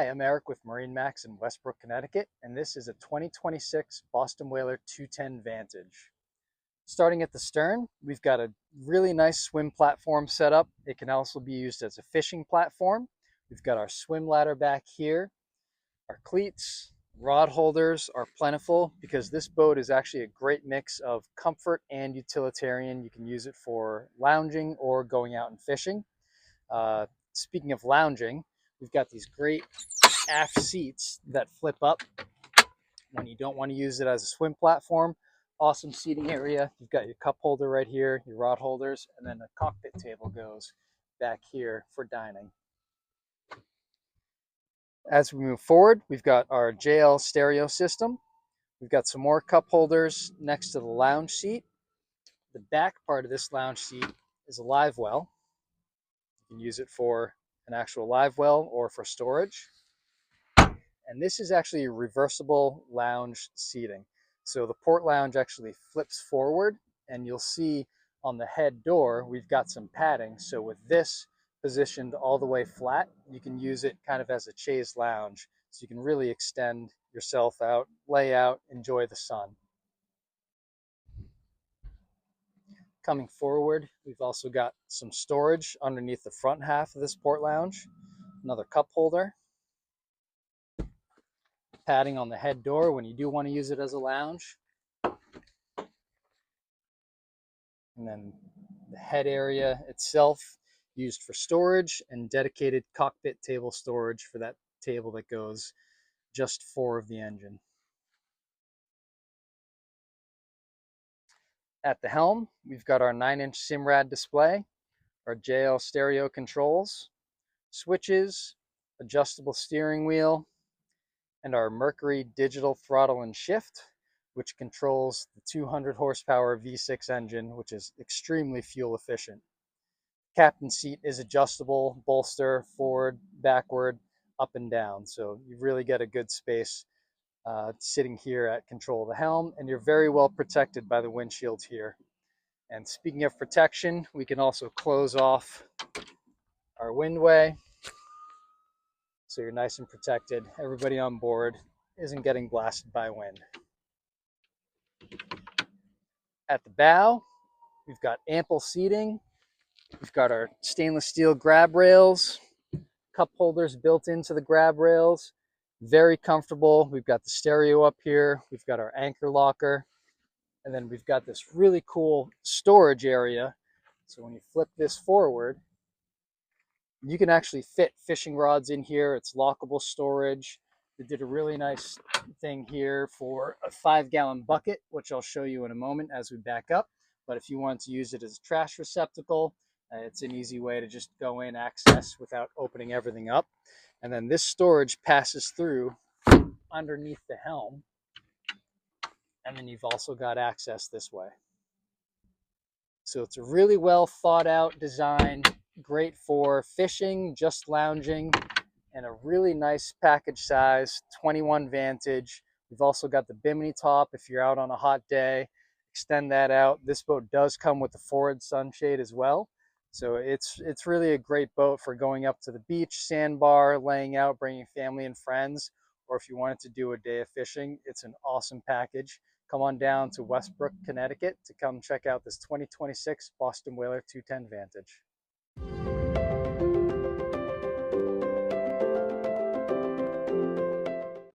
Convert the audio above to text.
Hi, I'm Eric with MarineMax in Westbrook, Connecticut, and this is a 2026 Boston Whaler 210 Vantage. Starting at the stern, we've got a really nice swim platform set up. It can also be used as a fishing platform. We've got our swim ladder back here. Our cleats, rod holders are plentiful because this boat is actually a great mix of comfort and utilitarian. You can use it for lounging or going out and fishing. Speaking of lounging, we've got these great aft seats that flip up when you don't want to use it as a swim platform. Awesome seating area. You've got your cup holder right here, your rod holders, and then the cockpit table goes back here for dining. As we move forward, we've got our JL stereo system. We've got some more cup holders next to the lounge seat. The back part of this lounge seat is a live well. You can use it for an actual live well or for storage. And this is actually a reversible lounge seating. So the port lounge actually flips forward, and you'll see on the head door, we've got some padding. So with this positioned all the way flat, you can use it kind of as a chaise lounge. So you can really extend yourself out, lay out, enjoy the sun. Coming forward, we've also got some storage underneath the front half of this port lounge. Another cup holder. Padding on the head door when you do want to use it as a lounge. And then the head area itself used for storage, and dedicated cockpit table storage for that table that goes just forward of the engine. At the helm, we've got our 9-inch Simrad display, our JL stereo controls, switches, adjustable steering wheel, and our Mercury digital throttle and shift, which controls the 200 horsepower V6 engine, which is extremely fuel efficient. Captain seat is adjustable, bolster, forward, backward, up and down. So you really get a good space sitting here at control of the helm, and you're very well protected by the windshield here. And speaking of protection, we can also close off our windway, so you're nice and protected. Everybody on board isn't getting blasted by wind. At the bow, we've got ample seating. We've got our stainless steel grab rails, cup holders built into the grab rails. Very comfortable. We've got the stereo up here. We've got our anchor locker. And then we've got this really cool storage area. So when you flip this forward, you can actually fit fishing rods in here. It's lockable storage. They did a really nice thing here for a 5-gallon bucket, which I'll show you in a moment as we back up. But if you want to use it as a trash receptacle, it's an easy way to just go in, access without opening everything up. And then this storage passes through underneath the helm. And then you've also got access this way. So it's a really well thought out design, great for fishing, just lounging, and a really nice package size, 21 Vantage. We've also got the bimini top if you're out on a hot day. Extend that out. This boat does come with the forward sunshade as well. So it's really a great boat for going up to the beach, sandbar, laying out, bringing family and friends, or if you wanted to do a day of fishing, it's an awesome package. Come on down to Westbrook, Connecticut to come check out this 2026 Boston Whaler 210 Vantage.